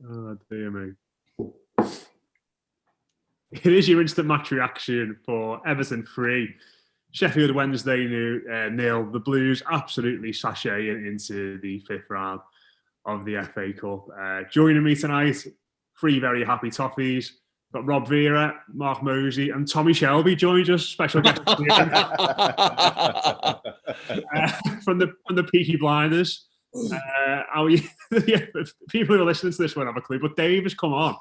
Oh, dear me. It is your instant match reaction for Everton 3, Sheffield Wednesday 0. The Blues absolutely sashaying into the 5th round of the FA Cup. Joining me tonight, 3 very happy Toffees. Got Rob Vera, Mark Mosey, and Tommy Shelby joins us, special guest from the Peaky Blinders. People who are listening to this won't have a clue, but Dave has come on.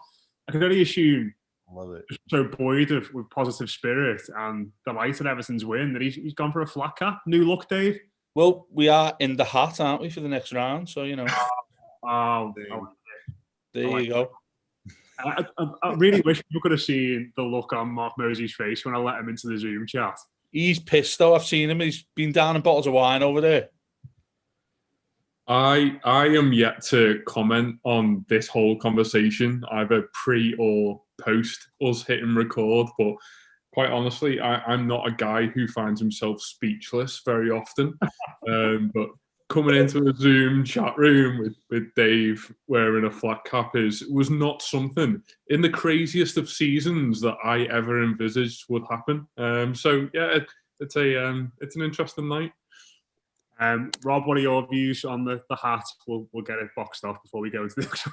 I can only assume, love it, so buoyed with positive spirit and delighted Everton's win that he's gone for a flat cap. New look, Dave. Well, we are in the hat, aren't we, for the next round? So there you go. I really wish people could have seen the look on Mark Mosey's face when I let him into the Zoom chat. He's pissed though. I've seen him. He's been down in bottles of wine over there. I am yet to comment on this whole conversation, either pre or post us hitting record. But quite honestly, I'm not a guy who finds himself speechless very often. But coming into a Zoom chat room with Dave wearing a flat cap was not something in the craziest of seasons that I ever envisaged would happen. So yeah, it's an interesting night. Rob, what are your views on the hat? We'll get it boxed off before we go into the actual.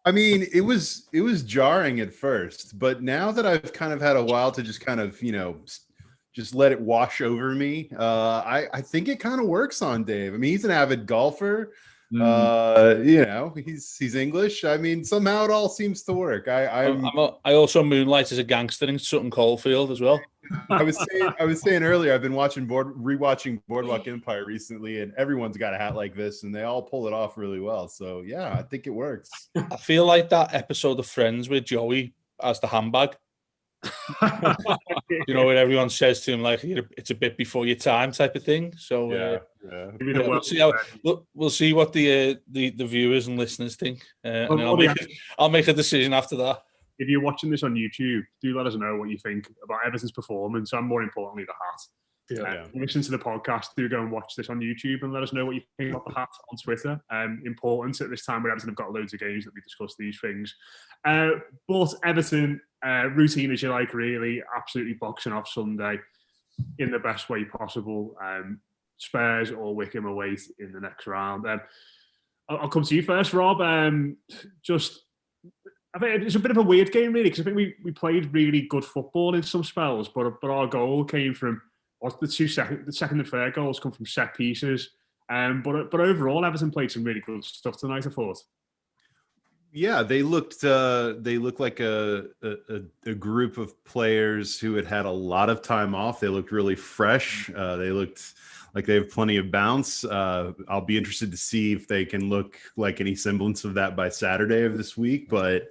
I mean, it was jarring at first, but now that I've kind of had a while to just kind of, just let it wash over me, I think it kind of works on Dave. I mean, he's an avid golfer. He's English. I mean, somehow it all seems to work. I also moonlight as a gangster in Sutton Coldfield as well. I was saying earlier, I've been rewatching Boardwalk Empire recently, and everyone's got a hat like this, and they all pull it off really well. So yeah, I think it works. I feel like that episode of Friends with Joey as the handbag. Where everyone says to him like, "It's a bit before your time," type of thing. So we'll see what the viewers and listeners think, and I'll make a decision after that. If you're watching this on YouTube, do let us know what you think about Everton's performance and, more importantly, the hat. Listen to the podcast. Do go and watch this on YouTube and let us know what you think about the hat on Twitter. Important at this time where Everton have got loads of games that we discuss these things. But Everton, routine as you like, really, absolutely boxing off Sunday in the best way possible. Spurs or Wickham away in the next round. I'll come to you first, Rob. I think it's a bit of a weird game, really, because I think we played really good football in some spells, but our goal came from the second and third goals come from set pieces. But overall, Everton played some really good stuff tonight, I thought. Yeah, they looked like a group of players who had a lot of time off. They looked really fresh. They looked like they have plenty of bounce. I'll be interested to see if they can look like any semblance of that by Saturday of this week. But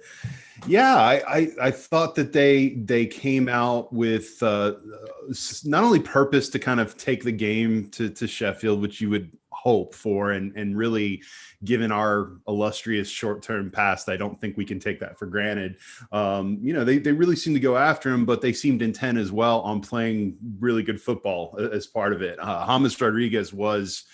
yeah, I thought that they came out with not only purpose to kind of take the game to Sheffield, which you would hope for, and really, given our illustrious short-term past, I don't think we can take that for granted. They really seem to go after him, but they seemed intent as well on playing really good football as part of it. James Rodriguez was,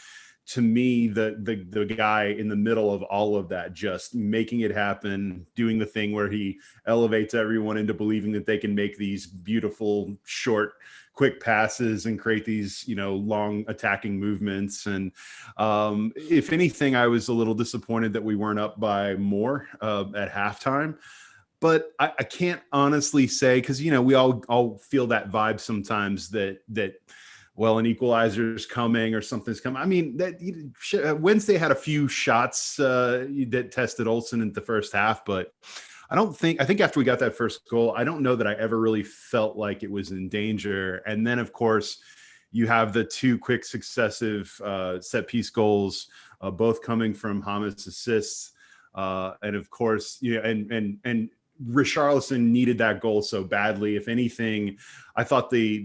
to me, the guy in the middle of all of that, just making it happen, doing the thing where he elevates everyone into believing that they can make these beautiful, short, quick passes and create these, long attacking movements. And if anything, I was a little disappointed that we weren't up by more at halftime. But I can't honestly say, because, we all feel that vibe sometimes that an equalizer's coming or something's coming. I mean, Wednesday had a few shots that tested Olsen in the first half, but I think after we got that first goal, I don't know that I ever really felt like it was in danger. And then, of course, you have the 2 quick successive set piece goals, both coming from James' assists. And of course, and Richarlison needed that goal so badly. If anything, I thought the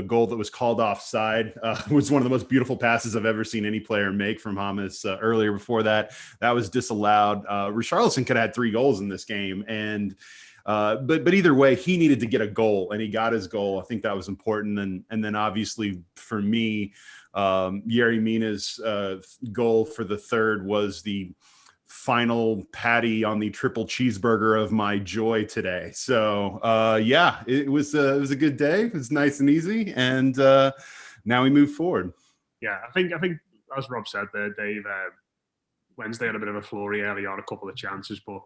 goal that was called offside was one of the most beautiful passes I've ever seen any player make from James earlier. Before that was disallowed. Richarlison could have had 3 goals in this game. And But either way, he needed to get a goal, and he got his goal. I think that was important. And then obviously for me, Yerry Mina's goal for the third was the final patty on the triple cheeseburger of my joy today. So yeah, it was a good day. It was nice and easy, and now we move forward. Yeah, I think as Rob said there, Dave, Wednesday had a bit of a flurry early on, a couple of chances, but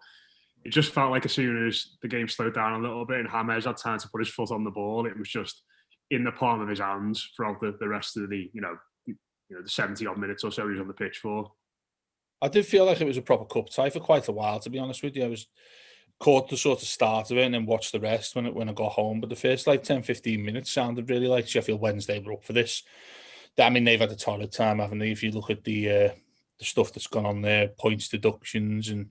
it just felt like as soon as the game slowed down a little bit and James had time to put his foot on the ball, it was just in the palm of his hands throughout the rest of the the 70 odd minutes or so he was on the pitch for. I did feel like it was a proper cup tie for quite a while, to be honest with you. I was caught the sort of start of it and then watched the rest when I got home. But the first 10-15 minutes sounded really like Sheffield Wednesday were up for this. I mean, they've had a torrid time, haven't they? If you look at the stuff that's gone on there, points deductions and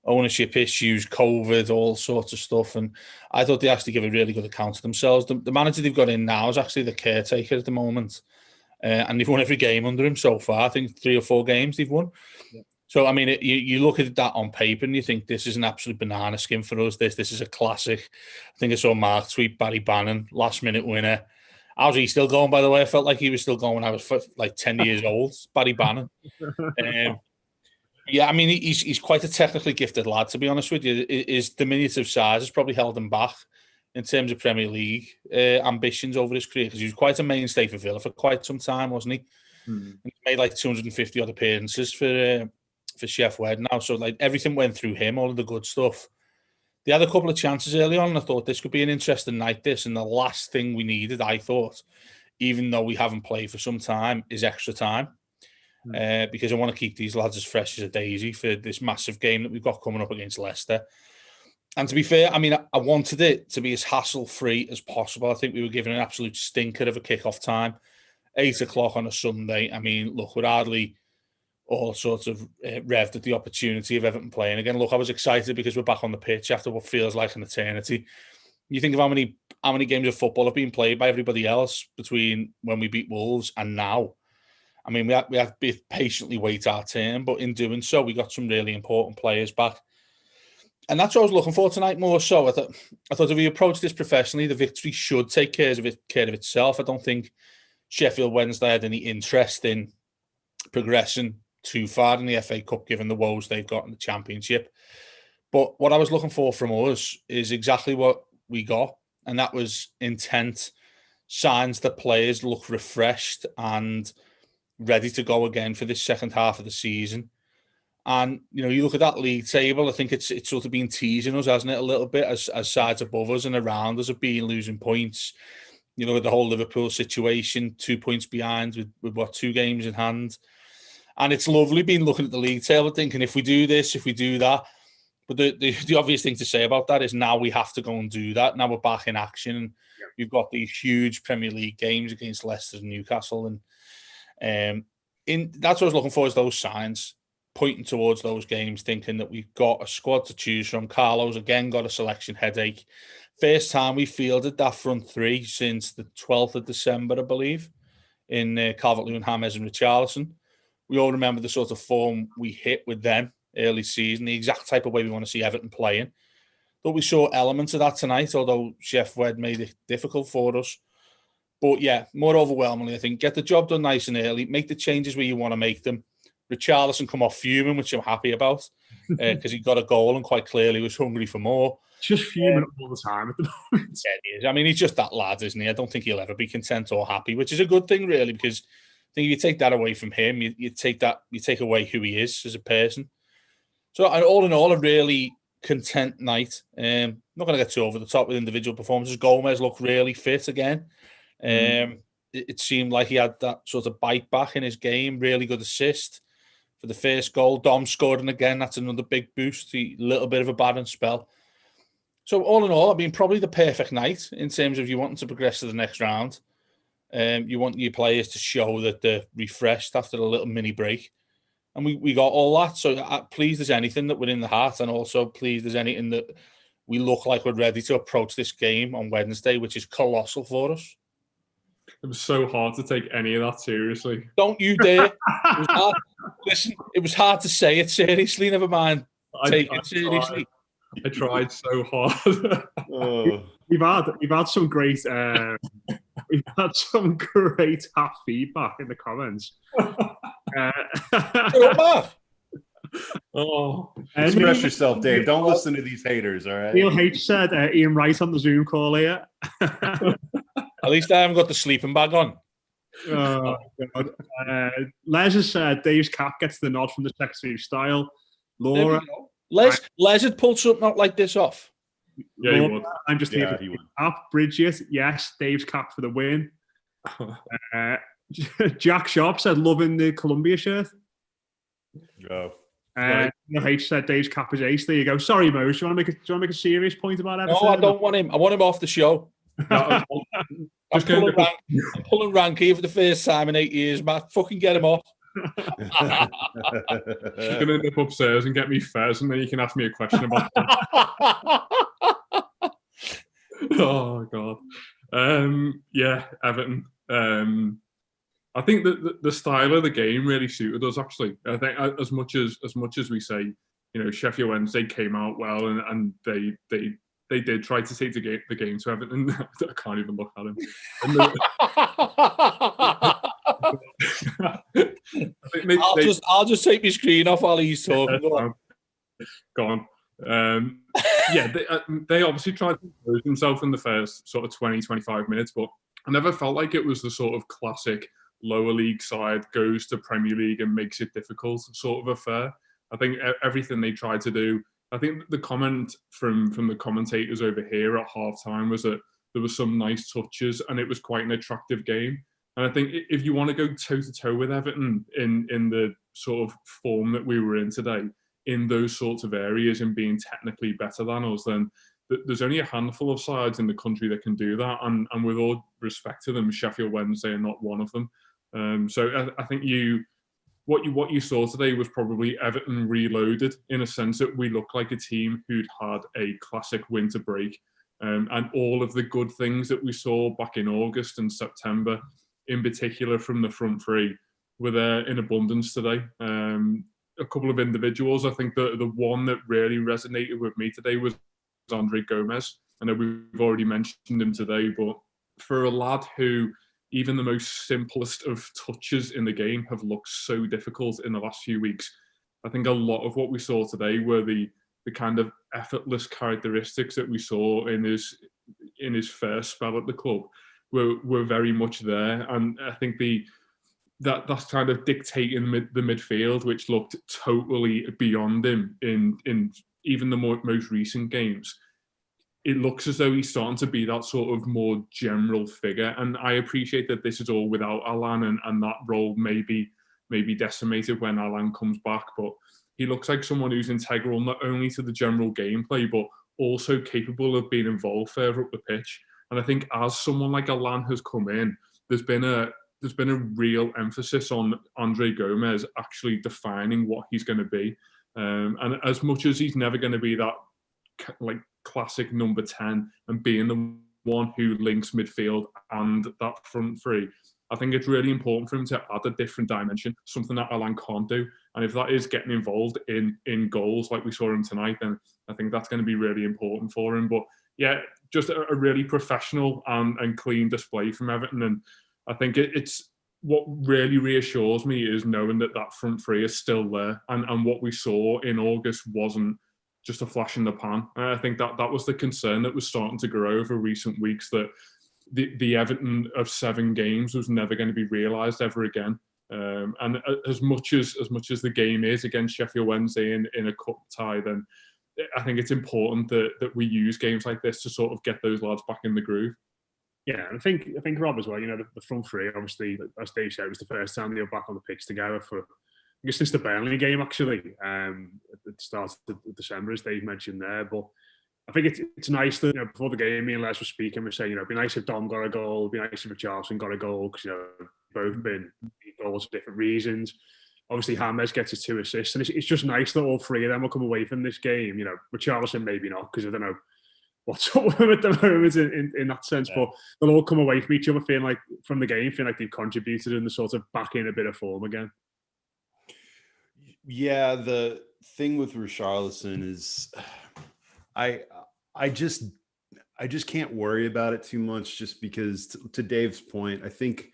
ownership issues, COVID, all sorts of stuff. And I thought they actually give a really good account of themselves. The manager they've got in now is actually the caretaker at the moment. And they've won every game under him so far. I think 3 or 4 games they've won. Yeah. So, I mean, you look at that on paper and you think this is an absolute banana skin for us. This is a classic. I think I saw Mark tweet Barry Bannon, last-minute winner. How's he still going, by the way? I felt like he was still going when I was 10 years old. Barry Bannon. Yeah, I mean, he's quite a technically gifted lad, to be honest with you. His diminutive size has probably held him back in terms of Premier League ambitions over his career, because he was quite a mainstay for Villa for quite some time, wasn't he? Mm. He made 250 odd appearances for Sheffield Wednesday now, so everything went through him, all of the good stuff. They had a couple of chances early on, and I thought this could be an interesting night, and the last thing we needed, I thought, even though we haven't played for some time, is extra time. Because I want to keep these lads as fresh as a daisy for this massive game that we've got coming up against Leicester. And to be fair, I mean, I wanted it to be as hassle-free as possible. I think we were given an absolute stinker of a kick-off time, 8 o'clock on a Sunday. I mean, look, we're hardly all sorts of revved at the opportunity of Everton playing again. Look, I was excited because we're back on the pitch after what feels like an eternity. You think of how many games of football have been played by everybody else between when we beat Wolves and now. I mean, we have to patiently wait our turn, but in doing so, we got some really important players back. And that's what I was looking for tonight more so. I thought if we approach this professionally, the victory should take care of itself. I don't think Sheffield Wednesday had any interest in progressing too far in the FA Cup, given the woes they've got in the Championship. But what I was looking for from us is exactly what we got, and that was intent, signs that players look refreshed and ready to go again for this second half of the season. And, you look at that league table, I think it's sort of been teasing us, hasn't it, a little bit, as sides above us and around us have been losing points. You look at the whole Liverpool situation, 2 points behind with 2 games in hand. And it's lovely being looking at the league table thinking, if we do this, if we do that. But the obvious thing to say about that is now we have to go and do that. Now we're back in action. And we've got these huge Premier League games against Leicester and Newcastle. And that's what I was looking for, is those signs, pointing towards those games, thinking that we've got a squad to choose from. Carlo's again got a selection headache. First time we fielded that front three since the 12th of December, I believe, in Calvert-Lewin, James and Richarlison. We all remember the sort of form we hit with them early season, the exact type of way we want to see Everton playing. But we saw elements of that tonight, although Sheffield Wednesday made it difficult for us. But yeah, more overwhelmingly, I think, get the job done nice and early, make the changes where you want to make them. Richarlison come off fuming, which I'm happy about, because he got a goal and quite clearly was hungry for more. Just fuming all the time at the moment. Yeah, he is. I mean, he's just that lad, isn't he? I don't think he'll ever be content or happy, which is a good thing, really, because I think if you take that away from him, you take away who he is as a person. So, all in all, a really content night. Not going to get too over the top with individual performances. Gomez looked really fit again. It seemed like he had that sort of bite back in his game. Really good assist for the first goal. Dom scored, and again, that's another big boost. A little bit of a bad spell. So all in all, I mean, probably the perfect night in terms of you wanting to progress to the next round. You want your players to show that they're refreshed after a little mini break. And we got all that. So pleased as anything that we're in the heart, and also pleased as anything that we look like we're ready to approach this game on Wednesday, which is colossal for us. It was so hard to take any of that seriously. Don't you dare. It was hard. Listen, it was hard to say it seriously, never mind take it seriously. I tried so hard. We've had some great half feedback in the comments. Express yourself, Dave. Don't listen to these haters, all right? Neil H said Ian Wright on the Zoom call here. At least I haven't got the sleeping bag on. Oh, God. Les has said Dave's cap gets the nod from the Secretary of Style. Laura. Les had pulled something out like this off. Yeah, Laura, he would. I'm just here for the cap. Bridget, yes, Dave's cap for the win. Jack Sharp said, loving the Columbia shirt. Neil H said Dave's cap is ace. There you go. Sorry, Mo. Do you want to make a serious point about Everton? No, I don't want him. I want him off the show. I'm pulling rank here for the first time in 8 years, Matt. Fucking get him off. She's going to nip upstairs and get me fez, and then you can ask me a question about that. Oh, God. Yeah, Everton. I think that the style of the game really suited us, actually. I think as much as we say, you know, Sheffield Wednesday came out well and they did try to take the game to Everton. I can't even look at him. I'll just take my screen off while he's talking. Go on. Yeah, they obviously tried to impose themselves in the first sort of 20-25 minutes, but I never felt like it was the sort of classic lower league side goes to Premier League and makes it difficult sort of affair. I think everything they tried to do, I think the comment from the commentators over here at halftime was that there were some nice touches and it was quite an attractive game. And I think if you want to go toe-to-toe with Everton in the sort of form that we were in today, in those sorts of areas and being technically better than us, then there's only a handful of sides in the country that can do that. And with all respect to them, Sheffield Wednesday are not one of them. So I think what you saw today was probably Everton reloaded, in a sense that we look like a team who'd had a classic winter break. And all of the good things that we saw back in August and September, in particular from the front three, were there in abundance today. A couple of individuals, I think the one that really resonated with me today was Andre Gomez. I know we've already mentioned him today, but for a lad who even the most simplest of touches in the game have looked so difficult in the last few weeks, I think a lot of what we saw today were the kind of effortless characteristics that we saw in his first spell at the club were very much there. And I think that's kind of dictating the midfield, which looked totally beyond him in even the most recent games. It looks as though he's starting to be that sort of more general figure. And I appreciate that this is all without Alan and that role may be decimated when Alan comes back. But he looks like someone who's integral not only to the general gameplay, but also capable of being involved further up the pitch. And I think as someone like Alan has come in, there's been a real emphasis on Andre Gomez actually defining what he's going to be. And as much as he's never going to be that like classic number 10 and being the one who links midfield and that front three, I think it's really important for him to add a different dimension, something that Alan can't do. And if that is getting involved in goals like we saw him tonight, then I think that's going to be really important for him. But yeah, just a really professional and clean display from Everton. And I think it's what really reassures me is knowing that front three is still there. And what we saw in August wasn't just a flash in the pan. And I think that was the concern that was starting to grow over recent weeks, that the Everton of 7 games was never going to be realised ever again. And as much as the game is against Sheffield Wednesday in a cup tie, then I think it's important that we use games like this to sort of get those lads back in the groove. Yeah, and I think Rob as well, you know, the front three, obviously, as Dave said, it was the first time they were back on the pitch together for, I guess, since the Burnley game, actually, at the start of December, as Dave mentioned there. But I think it's nice that, you know, before the game, me and Les were speaking, we were saying, you know, it'd be nice if Dom got a goal, it'd be nice if Richarlison got a goal, because, you know, both been goals for different reasons. Obviously, James gets his 2 assists, and it's just nice that all 3 of them will come away from this game. You know, Richarlison maybe not, because I don't know what's up with him at the moment in that sense, but they'll all come away from each other feeling like they've contributed and they're sort of back in a bit of form again. Yeah, the thing with Richarlison is I just can't worry about it too much, just because to Dave's point, I think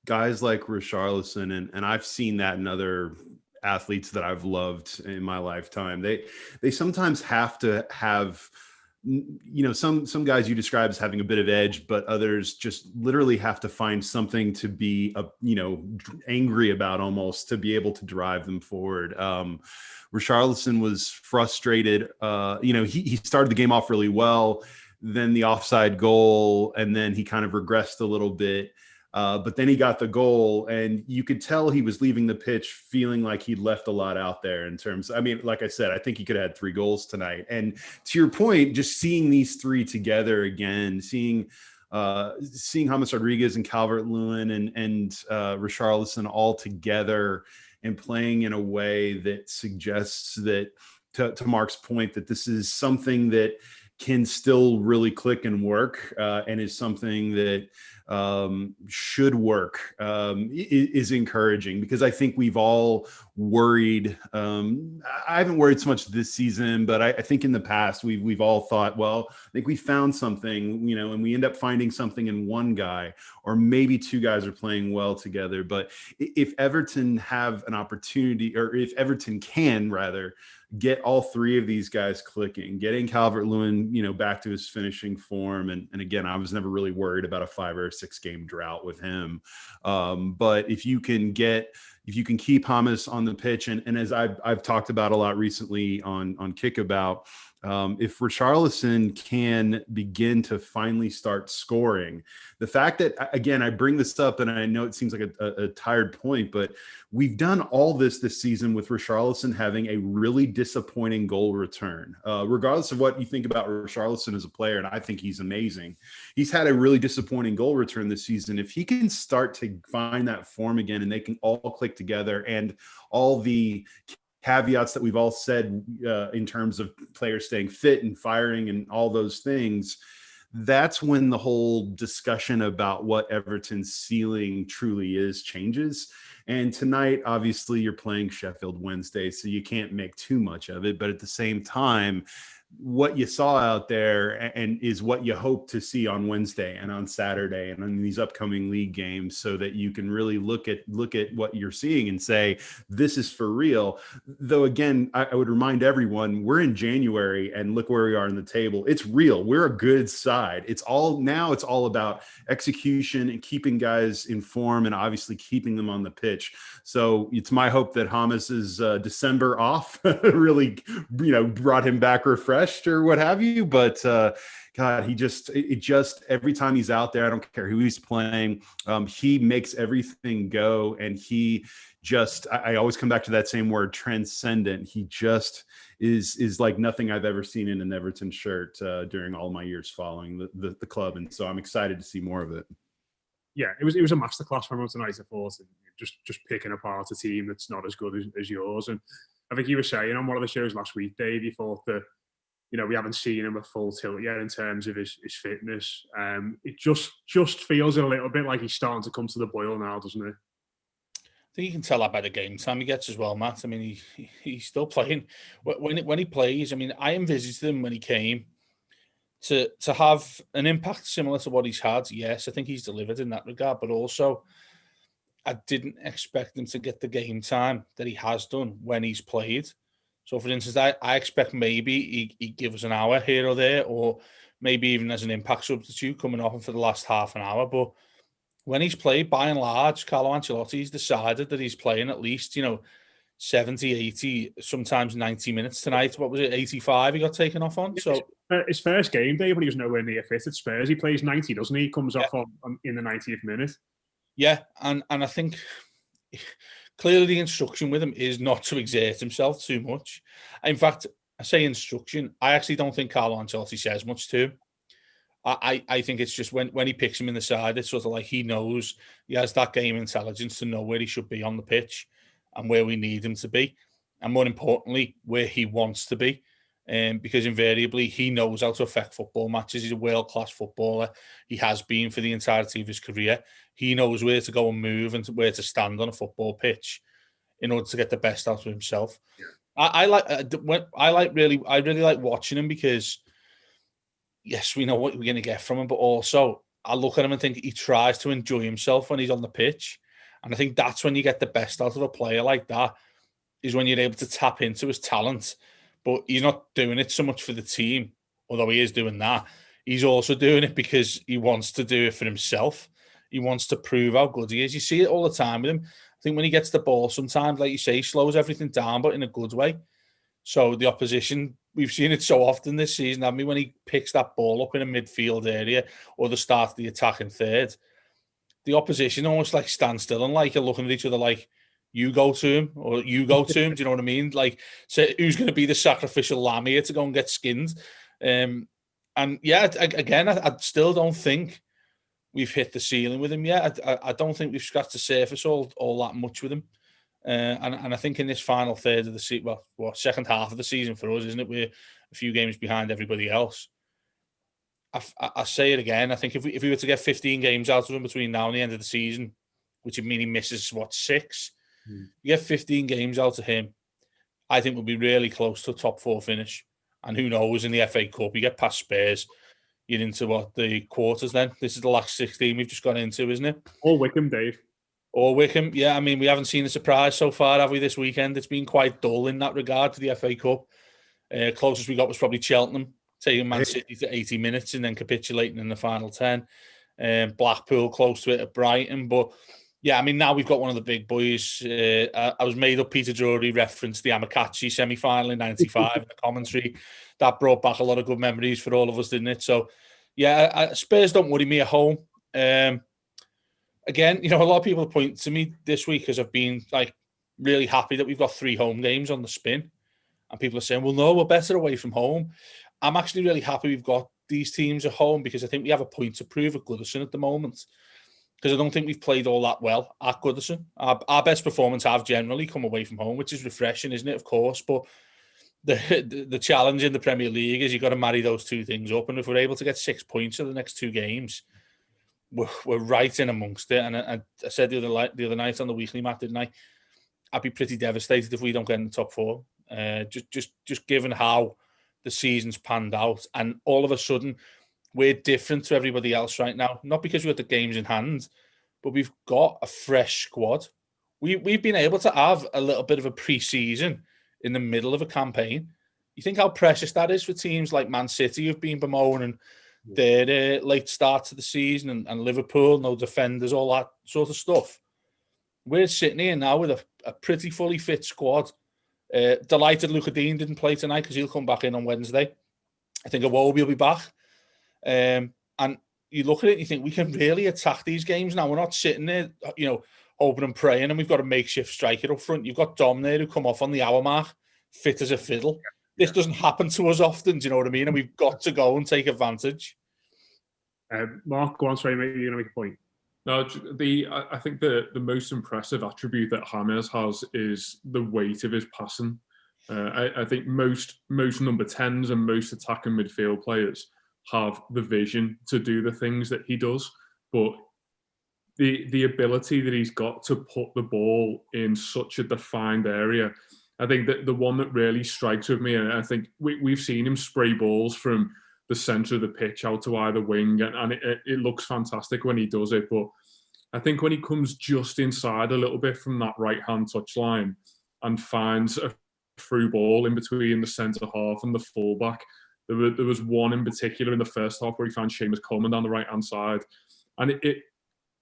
guys like Richarlison, and I've seen that in other athletes that I've loved in my lifetime, they sometimes have to have, some guys you describe as having a bit of edge, but others just literally have to find something to be angry about, almost, to be able to drive them forward. Richarlison was frustrated. He started the game off really well, then the offside goal, and then he kind of regressed a little bit. But then he got the goal, and you could tell he was leaving the pitch feeling like he'd left a lot out there in terms. Like I said, I think he could have had 3 goals tonight. And to your point, just seeing these 3 together again, seeing James Rodriguez and Calvert-Lewin and Richarlison all together and playing in a way that suggests that, to Mark's point, that this is something that can still really click and work, and is something that should work, is encouraging, because I think we've all worried. I haven't worried so much this season, but I think in the past we've all thought, well, I think we found something, and we end up finding something in one guy, or maybe 2 guys are playing well together. But if Everton have an opportunity, or if Everton can rather get all 3 of these guys clicking, getting Calvert-Lewin, back to his finishing form. And again, I was never really worried about a 5 or 6 game drought with him. But if you can keep James on the pitch, and as I've talked about a lot recently on Kickabout, if Richarlison can begin to finally start scoring, the fact that, again, I bring this up, and I know it seems like a tired point, but we've done all this season with Richarlison having a really disappointing goal return. Regardless of what you think about Richarlison as a player, and I think he's amazing, he's had a really disappointing goal return this season. If he can start to find that form again, and they can all click together, and all the caveats that we've all said in terms of players staying fit and firing and all those things, that's when the whole discussion about what Everton's ceiling truly is changes. And tonight, obviously, you're playing Sheffield Wednesday, so you can't make too much of it. But at the same time, what you saw out there and is what you hope to see on Wednesday and on Saturday and on these upcoming league games, so that you can really look at what you're seeing and say, this is for real. Though, again, I would remind everyone, we're in January, and look where we are in the table. It's real. We're a good side. It's all about execution and keeping guys in form, and obviously keeping them on the pitch. So it's my hope that James's December off really, brought him back refreshed or what have you. But God, it just every time he's out there, I don't care who he's playing, he makes everything go. And he just, I always come back to that same word, transcendent. He just is like nothing I've ever seen in an Everton shirt during all my years following the club. And so I'm excited to see more of it. Yeah, it was a masterclass from him tonight, I thought, just picking apart a team that's not as good as yours. And I think you were saying on one of the shows last week, Dave, you thought that, we haven't seen him at full tilt yet in terms of his fitness. It just feels a little bit like he's starting to come to the boil now, doesn't it? I think you can tell that by the game time he gets as well, Matt. I mean, he's still playing. When he plays, I mean, I envisaged him when he came to have an impact similar to what he's had. Yes, I think he's delivered in that regard, but also I didn't expect him to get the game time that he has done when he's played. So, for instance, I expect maybe he'd give us an hour here or there, or maybe even as an impact substitute coming off for the last half an hour. But when he's played, by and large, Carlo Ancelotti's decided that he's playing at least, 70, 80, sometimes 90 minutes tonight. What was it, 85 he got taken off on? So his first game day, when he was nowhere near fit at Spurs, he plays 90, doesn't he? He comes off in the 90th minute. Yeah, and I think clearly the instruction with him is not to exert himself too much. In fact, I say instruction, I actually don't think Carlo Ancelotti says much to him. I think it's just when he picks him in the side, it's sort of like he knows, he has that game intelligence to know where he should be on the pitch and where we need him to be. And more importantly, where he wants to be. Because invariably he knows how to affect football matches. He's a world-class footballer. He has been for the entirety of his career. He knows where to go and move and where to stand on a football pitch in order to get the best out of himself. I really like watching him because, yes, we know what we're going to get from him, but also I look at him and think he tries to enjoy himself when he's on the pitch. And I think that's when you get the best out of a player like that, is when you're able to tap into his talent. But he's not doing it so much for the team, although he is doing that. He's also doing it because he wants to do it for himself. He wants to prove how good he is. You see it all the time with him. I think when he gets the ball, sometimes, like you say, he slows everything down, but in a good way. So the opposition, we've seen it so often this season, haven't we, when he picks that ball up in a midfield area or the start of the attack in third, the opposition almost like stand still and like are looking at each other like, you go to him or you go to him. Do you know what I mean? Like, so who's going to be the sacrificial lamb here to go and get skinned? And yeah, again, I still don't think we've hit the ceiling with him yet. I don't think we've scratched the surface all that much with him. And I think in this final third of the season, second half of the season for us, isn't it? We're a few games behind everybody else. I say it again. I think if we were to get 15 games out of him between now and the end of the season, which would mean he misses 6, you get 15 games out of him, I think we'll be really close to a top 4 finish. And who knows, in the FA Cup, you get past Spurs, you're into the quarters then. This is the last 16 we've just gone into, isn't it? Or Wickham, Dave. Or Wickham, yeah. I mean, we haven't seen a surprise so far, have we, this weekend? It's been quite dull in that regard to the FA Cup. Closest we got was probably Cheltenham, taking Man City to 80 minutes and then capitulating in the final 10. Blackpool close to it at Brighton. But, yeah, I mean, now we've got one of the big boys. I was made up Peter Drury referenced the Amokachi semi-final in 95 in the commentary. That brought back a lot of good memories for all of us, didn't it? So, yeah, Spurs don't worry me at home. Again, a lot of people point to me this week as I've been like really happy that we've got 3 home games on the spin. And people are saying, well, no, we're better away from home. I'm actually really happy we've got these teams at home because I think we have a point to prove at Goodison at the moment. Because I don't think we've played all that well at Goodison. Our best performance have generally come away from home, which is refreshing, isn't it? Of course. But the challenge in the Premier League is you've got to marry those 2 things up. And if we're able to get 6 points in the next 2 games, we're right in amongst it. And I said the other night on the weekly, Matt, didn't I? I'd be pretty devastated if we don't get in the top 4. Just given how the season's panned out, and all of a sudden we're different to everybody else right now. Not because we've got the games in hand, but we've got a fresh squad. We've been able to have a little bit of a pre-season in the middle of a campaign. You think how precious that is for teams like Man City, who've been bemoaning their late start to the season, and Liverpool, no defenders, all that sort of stuff. We're sitting here now with a pretty fully fit squad. Delighted Luca Dean didn't play tonight because he'll come back in on Wednesday. I think Iwobi will be back. And you look at it and you think we can really attack these games now. We're not sitting there, hoping and praying, and we've got a makeshift striker up front. You've got Dom there who come off on the hour mark, fit as a fiddle. This doesn't happen to us often, do you know what I mean? And we've got to go and take advantage. Mark, go on, sorry, mate, you're going to make a point. No, I think the most impressive attribute that James has is the weight of his passing. I think most number 10s and most attacking midfield players have the vision to do the things that he does, but the ability that he's got to put the ball in such a defined area, I think that the one that really strikes with me, and I think we've seen him spray balls from the centre of the pitch out to either wing, and it looks fantastic when he does it. But I think when he comes just inside a little bit from that right-hand touchline and finds a through ball in between the centre half and the fullback, there was one in particular in the first half where he found Seamus Coleman down the right-hand side, and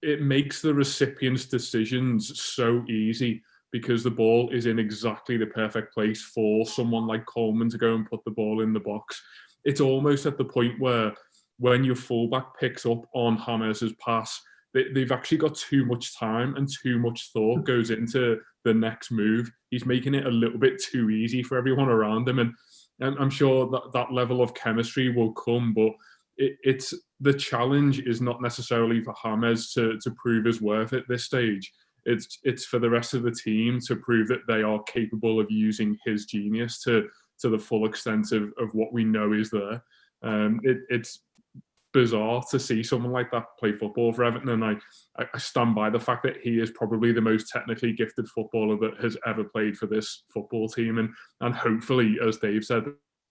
it makes the recipient's decisions so easy because the ball is in exactly the perfect place for someone like Coleman to go and put the ball in the box. It's almost at the point where when your fullback picks up on James's pass, they've actually got too much time and too much thought goes into the next move. He's making it a little bit too easy for everyone around him. And I'm sure that level of chemistry will come, but it's the challenge is not necessarily for James to prove his worth at this stage. It's for the rest of the team to prove that they are capable of using his genius to the full extent of what we know is there. It's bizarre to see someone like that play football for Everton, and I stand by the fact that he is probably the most technically gifted footballer that has ever played for this football team, and hopefully, as Dave said,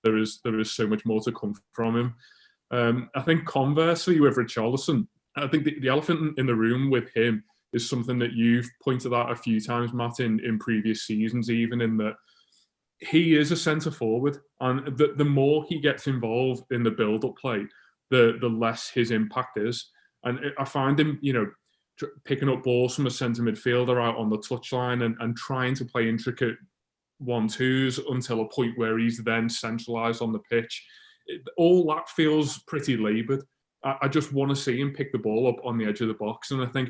there is so much more to come from him. I think conversely with Richarlison, I think the elephant in the room with him is something that you've pointed out a few times, Matt, in previous seasons, even in that he is a centre forward, and the more he gets involved in the build-up play, the less his impact is. And I find him, picking up balls from a centre midfielder out on the touchline and trying to play intricate 1-2s until a point where he's then centralised on the pitch. All that feels pretty laboured. I just want to see him pick the ball up on the edge of the box, and I think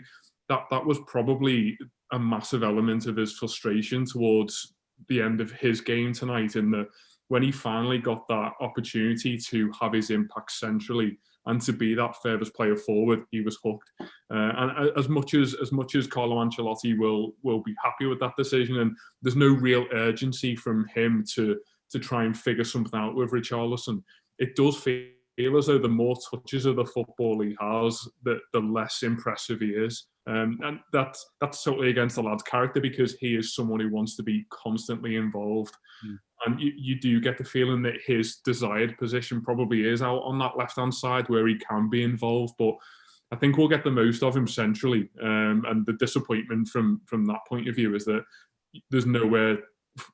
that was probably a massive element of his frustration towards the end of his game tonight, in that when he finally got that opportunity to have his impact centrally and to be that furthest player forward, he was hooked. And as much as Carlo Ancelotti will be happy with that decision, and there's no real urgency from him to try and figure something out with Richarlison, it does feel as though the more touches of the football he has, the less impressive he is. And that's totally against the lad's character, because he is someone who wants to be constantly involved. And you do get the feeling that his desired position probably is out on that left-hand side where he can be involved. But I think we'll get the most of him centrally. And the disappointment from that point of view is that there's nowhere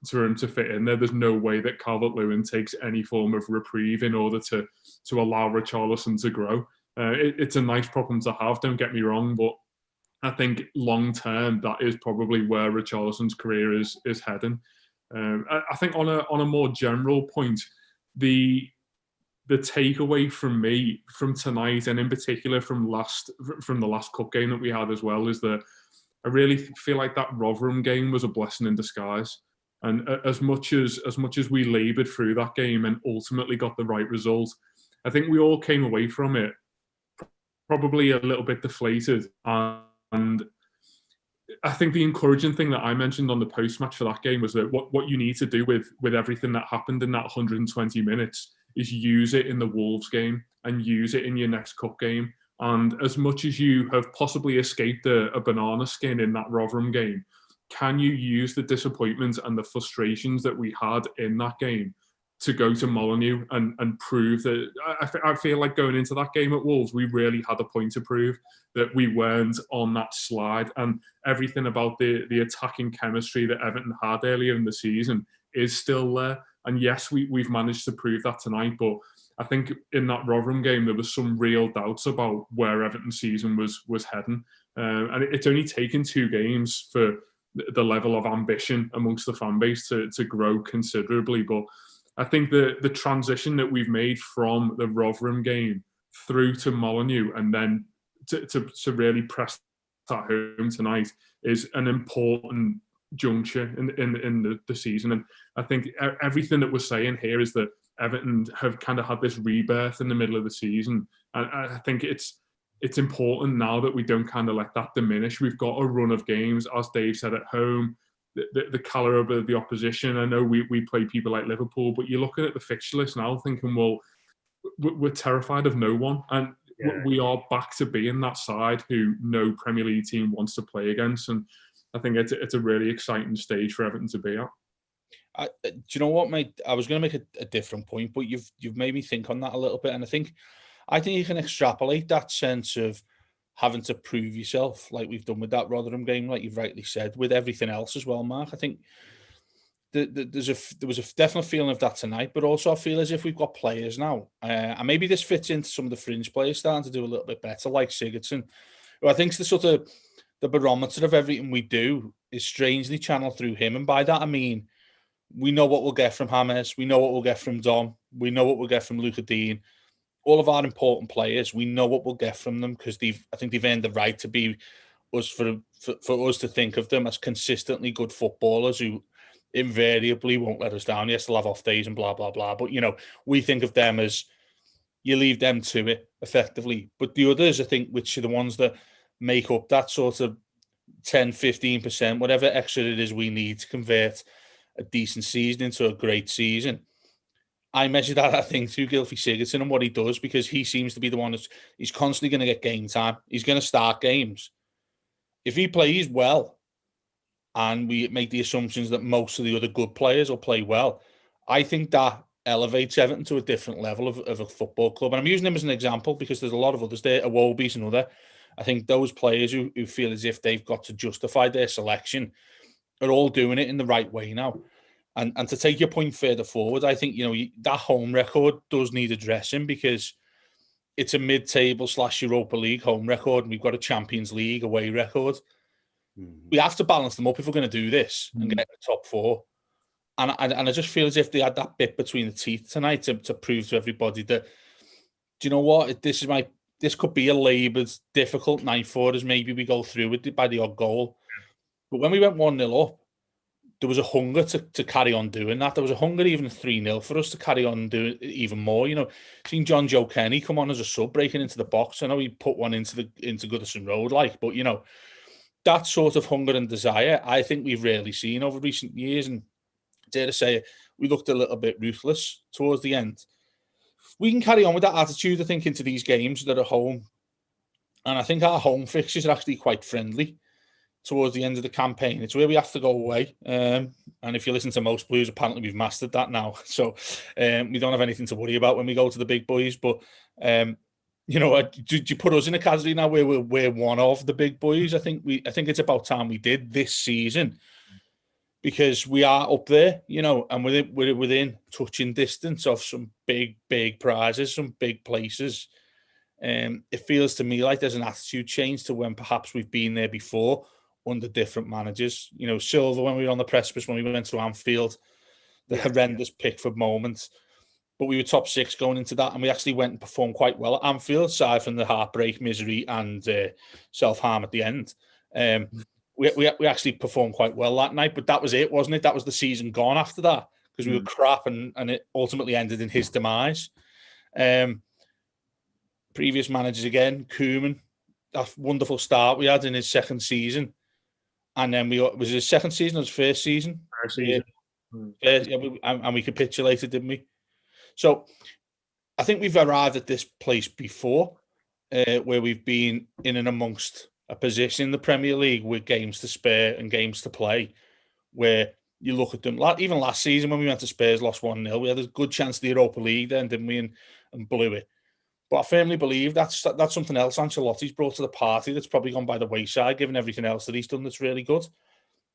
for him to fit in there. There's no way that Calvert-Lewin takes any form of reprieve in order to allow Richarlison to grow. It's a nice problem to have, don't get me wrong, but I think long term that is probably where Richarlison's career is heading. I think on a more general point, the takeaway from me from tonight, and in particular from the last cup game that we had as well, is that I really feel like that Rotherham game was a blessing in disguise. And as much as we laboured through that game and ultimately got the right result, I think we all came away from it probably a little bit deflated. And I think the encouraging thing that I mentioned on the post-match for that game was that what you need to do with everything that happened in that 120 minutes is use it in the Wolves game and use it in your next cup game. And as much as you have possibly escaped a banana skin in that Rotherham game, can you use the disappointment and the frustrations that we had in that game to go to Molineux and prove that? I feel like going into that game at Wolves, we really had a point to prove that we weren't on that slide, and everything about the attacking chemistry that Everton had earlier in the season is still there. And yes, we've managed to prove that tonight, but I think in that Rotherham game, there was some real doubts about where Everton's season was heading. And it's only taken 2 games for the level of ambition amongst the fan base to grow considerably. But I think the transition that we've made from the Rotherham game through to Molineux and then to really press that home tonight is an important juncture in the season. And I think everything that we're saying here is that Everton have kind of had this rebirth in the middle of the season. And I think it's important now that we don't kind of let that diminish. We've got a run of games, as Dave said, at home. The calibre of the opposition. I know we play people like Liverpool, but you're looking at the fixture list now thinking, well, we're terrified of no one. And we are back to being that side who no Premier League team wants to play against. And I think it's a really exciting stage for Everton to be at. Do you know what, mate? I was going to make a different point, but you've made me think on that a little bit. And I think you can extrapolate that sense of having to prove yourself like we've done with that Rotherham game, like you've rightly said, with everything else as well, Mark. I think there was a definite feeling of that tonight, but also I feel as if we've got players now, and maybe this fits into some of the fringe players starting to do a little bit better, like Sigurdsson, who I think is the sort of the barometer of everything we do is strangely channeled through him. And by that, I mean, we know what we'll get from James, we know what we'll get from Dom, we know what we'll get from Luca Dean. All of our important players, we know what we'll get from them because I think they've earned the right to be us for us to think of them as consistently good footballers who invariably won't let us down. Yes, they'll have off days and blah, blah, blah. But, we think of them as you leave them to it effectively. But the others, I think, which are the ones that make up that sort of 10, 15%, whatever extra it is we need to convert a decent season into a great season. I measure that, I think, through Gylfi Sigurdsson and what he does, because he seems to be the one he's constantly going to get game time. He's going to start games. If he plays well, and we make the assumptions that most of the other good players will play well, I think that elevates Everton to a different level of a football club. And I'm using him as an example because there's a lot of others there. Iwobi's another. I think those players who feel as if they've got to justify their selection are all doing it in the right way now. And to take your point further forward, I think, that home record does need addressing, because it's a mid-table / Europa League home record, and we've got a Champions League away record. Mm-hmm. We have to balance them up if we're going to do this and get the top 4. And I just feel as if they had that bit between the teeth tonight to prove to everybody that, do you know what, this could be a laboured, difficult night for us. Maybe we go through with it by the odd goal. But when we went 1-0 up, there was a hunger to carry on doing that. There was a hunger even 3-0 for us to carry on doing even more. Seeing John Joe Kenny come on as a sub breaking into the box. I know he put one into Goodison Road, but that sort of hunger and desire, I think we've rarely seen over recent years. And dare I say it, we looked a little bit ruthless towards the end. We can carry on with that attitude, I think, into these games that are home. And I think our home fixtures are actually quite friendly towards the end of the campaign. It's where we have to go away. And if you listen to most Blues, apparently we've mastered that now. So we don't have anything to worry about when we go to the big boys. But, do you put us in a category now where we're one of the big boys? I think it's about time we did this season, because we are up there, and we're within touching distance of some big, big prizes, some big places. It feels to me like there's an attitude change to when perhaps we've been there before under different managers. Silva, when we were on the precipice, when we went to Anfield, the horrendous Pickford moment. But we were top 6 going into that, and we actually went and performed quite well at Anfield, aside from the heartbreak, misery, and self-harm at the end. We actually performed quite well that night, but that was it, wasn't it? That was the season gone after that, because we were crap, and it ultimately ended in his demise. Previous managers again, Koeman, that wonderful start we had in his second season. And then was his second season or his first season? First season. And we capitulated, didn't we? So I think we've arrived at this place before, where we've been in and amongst a position in the Premier League with games to spare and games to play, where you look at them, even last season when we went to Spurs, lost 1-0, we had a good chance of the Europa League then, didn't we, and blew it. But I firmly believe that's something else Ancelotti's brought to the party that's probably gone by the wayside, given everything else that he's done that's really good.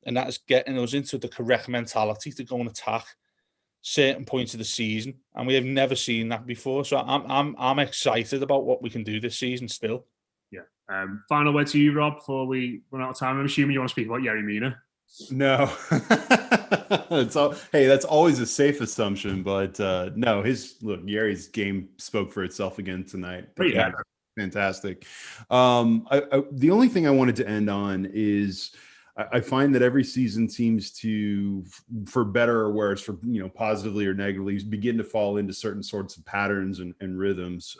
And that is getting us into the correct mentality to go and attack certain points of the season. And we have never seen that before. So I'm excited about what we can do this season still. Yeah. Final word to you, Rob, before we run out of time. I'm assuming you want to speak about Yerry Mina. No. That's always a safe assumption, but no, Yerry's game spoke for itself again tonight. Fantastic. The only thing I wanted to end on is I find that every season seems to, for better or worse, for positively or negatively, begin to fall into certain sorts of patterns and rhythms.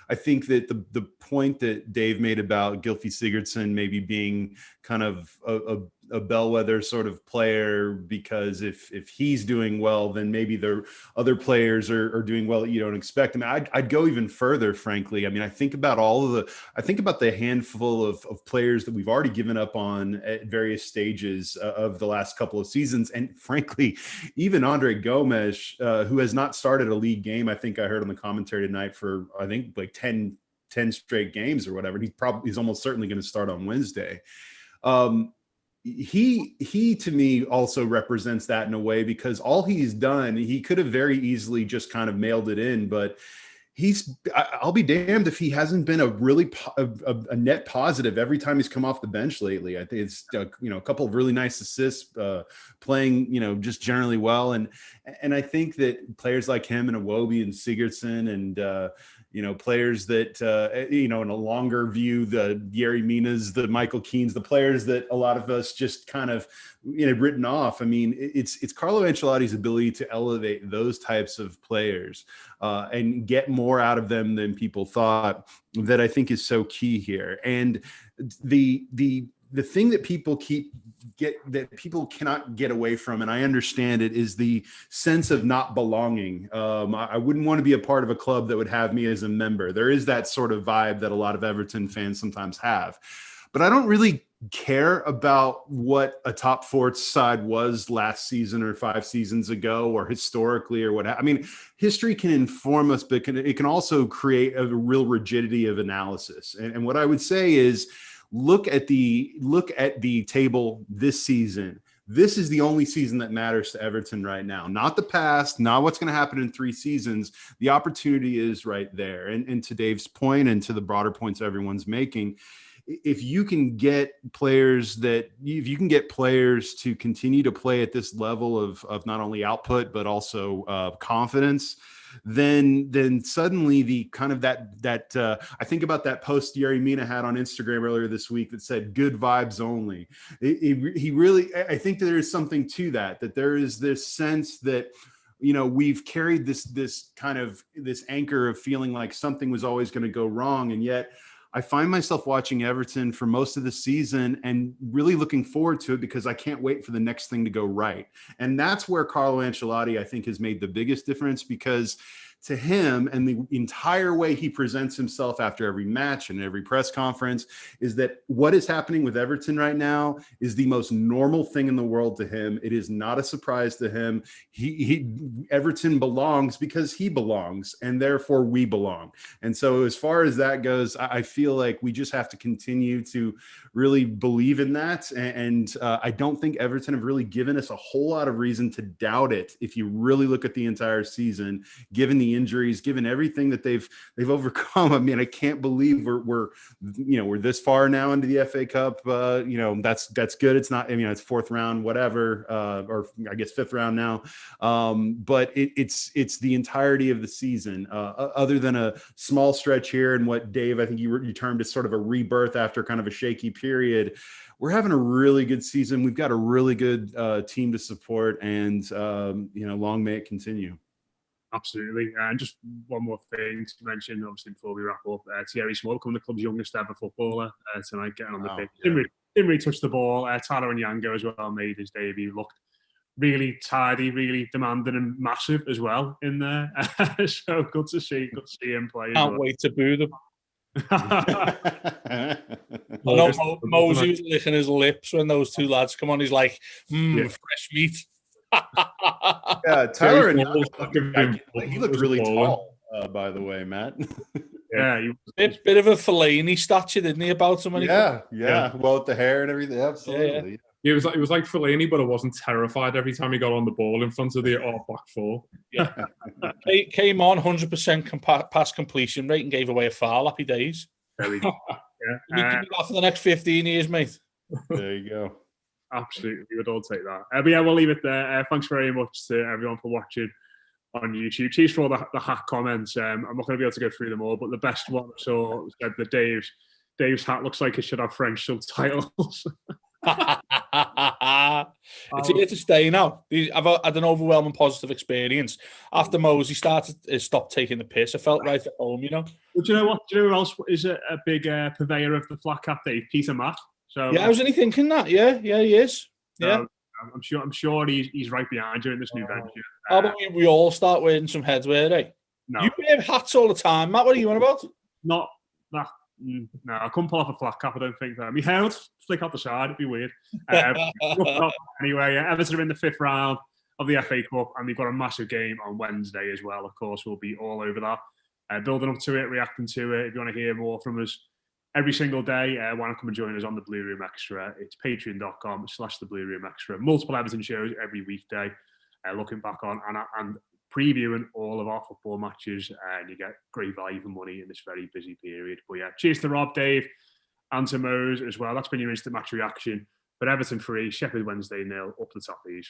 I think that the point that Dave made about Gylfi Sigurdsson maybe being kind of a bellwether sort of player, because if he's doing well, then maybe the other players are doing well that you don't expect. I mean, I'd go even further, frankly. I mean, I think about the handful of players that we've already given up on at various stages of the last couple of seasons. And frankly, even Andre Gomes, who has not started a league game, I think I heard on the commentary tonight for, I think like 10 straight games or whatever. He's almost certainly going to start on Wednesday. He to me also represents that in a way, because all he's done, he could have very easily just kind of mailed it in, but I'll be damned if he hasn't been a net positive every time he's come off the bench lately. I think it's a couple of really nice assists, playing just generally well, and I think that players like him and Iwobi and Sigurdsson and players that, in a longer view, the Yerry Minas, the Michael Keanes, the players that a lot of us just kind of, written off. I mean, it's Carlo Ancelotti's ability to elevate those types of players and get more out of them than people thought that I think is so key here. And the the thing that people cannot get away from, and I understand it, is the sense of not belonging. I wouldn't want to be a part of a club that would have me as a member. There is that sort of vibe that a lot of Everton fans sometimes have. But I don't really care about what a top four side was last season or 5 seasons ago or historically or what. I mean, history can inform us, but it can also create a real rigidity of analysis. And what I would say is, look at the table this season. This is the only season that matters to Everton right now, not the past, not what's going to happen in 3 seasons. The opportunity is right there. And to Dave's point and to the broader points everyone's making, if you can get players to continue to play at this level of not only output, but also confidence, then suddenly the kind of that I think about that post Yerry Mina had on Instagram earlier this week that said good vibes only. He really, I think that there is something to that there is this sense that, you know, we've carried this anchor of feeling like something was always going to go wrong. And yet I find myself watching Everton for most of the season and really looking forward to it because I can't wait for the next thing to go right. And that's where Carlo Ancelotti, I think, has made the biggest difference, because to him and the entire way he presents himself after every match and every press conference is that what is happening with Everton right now is the most normal thing in the world to him. It is not a surprise to him. Everton belongs because he belongs, and therefore we belong. And so as far as that goes, I feel like we just have to continue to really believe in that. And I don't think Everton have really given us a whole lot of reason to doubt it. If you really look at the entire season, given the injuries, given everything that they've overcome, I mean, I can't believe we're this far now into the FA Cup. That's good. It's not, it's 4th round, whatever, or I guess 5th round now. But it's the entirety of the season, other than a small stretch here and what, Dave, I think you termed as sort of a rebirth after kind of a shaky period. We're having a really good season. We've got a really good team to support, and long may it continue. Absolutely. And just one more thing to mention, obviously, before we wrap up, Thierry Small becoming the club's youngest ever footballer tonight, getting on the pitch. Yeah. Didn't really touch the ball. Tyler and Yango as well made his debut. Looked really tidy, really demanding and massive as well in there. So good to see him play. Can't wait to boo them. Mosey was licking his lips when those 2 lads come on. He's like, fresh meat. Yeah, Tyler and he looked really tall, by the way, Matt. Yeah, he was bit of a Fellaini statue, didn't he, about him? When well, with the hair and everything, absolutely. Yeah. It was like Fellaini, but I wasn't terrified every time he got on the ball in front of the back 4. Yeah, came on 100% pass completion rate and gave away a foul. Happy days. There we go. You can do that for the next 15 years, mate. There you go. Absolutely, we would all take that. But yeah, we'll leave it there. Thanks very much to everyone for watching on YouTube. Cheers for all the hat comments. I'm not going to be able to go through them all, but the best one I saw said that Dave's hat looks like it should have French subtitles. It's here to stay now. I've had an overwhelming positive experience. After Mosey stopped taking the piss, I felt right at home, Well, do you know what? Do you know who else is a big purveyor of the flat cap, Dave? Peter Matt. So yeah, I was only thinking that. Yeah, he is. Yeah, I'm sure he's right behind you in this new venture. How about we all start wearing some headwear, eh? No. You wear hats all the time, Matt. What are you on about? Not that. No, I couldn't pull off a flat cap. I don't think that. My hair would flick out the side. It'd be weird. Anyway, Everton are in the 5th round of the FA Cup, and they've got a massive game on Wednesday as well. Of course, we'll be all over that, building up to it, reacting to it. If you want to hear more from us every single day, why not come and join us on the Blue Room Extra? It's patreon.com/the Blue Room Extra. Multiple Everton shows every weekday, looking back on and previewing all of our football matches, and you get great value for money in this very busy period. But yeah, cheers to Rob, Dave, and to Mose as well. That's been your instant match reaction. But Everton 3, Sheffield Wednesday 0, up the top, please.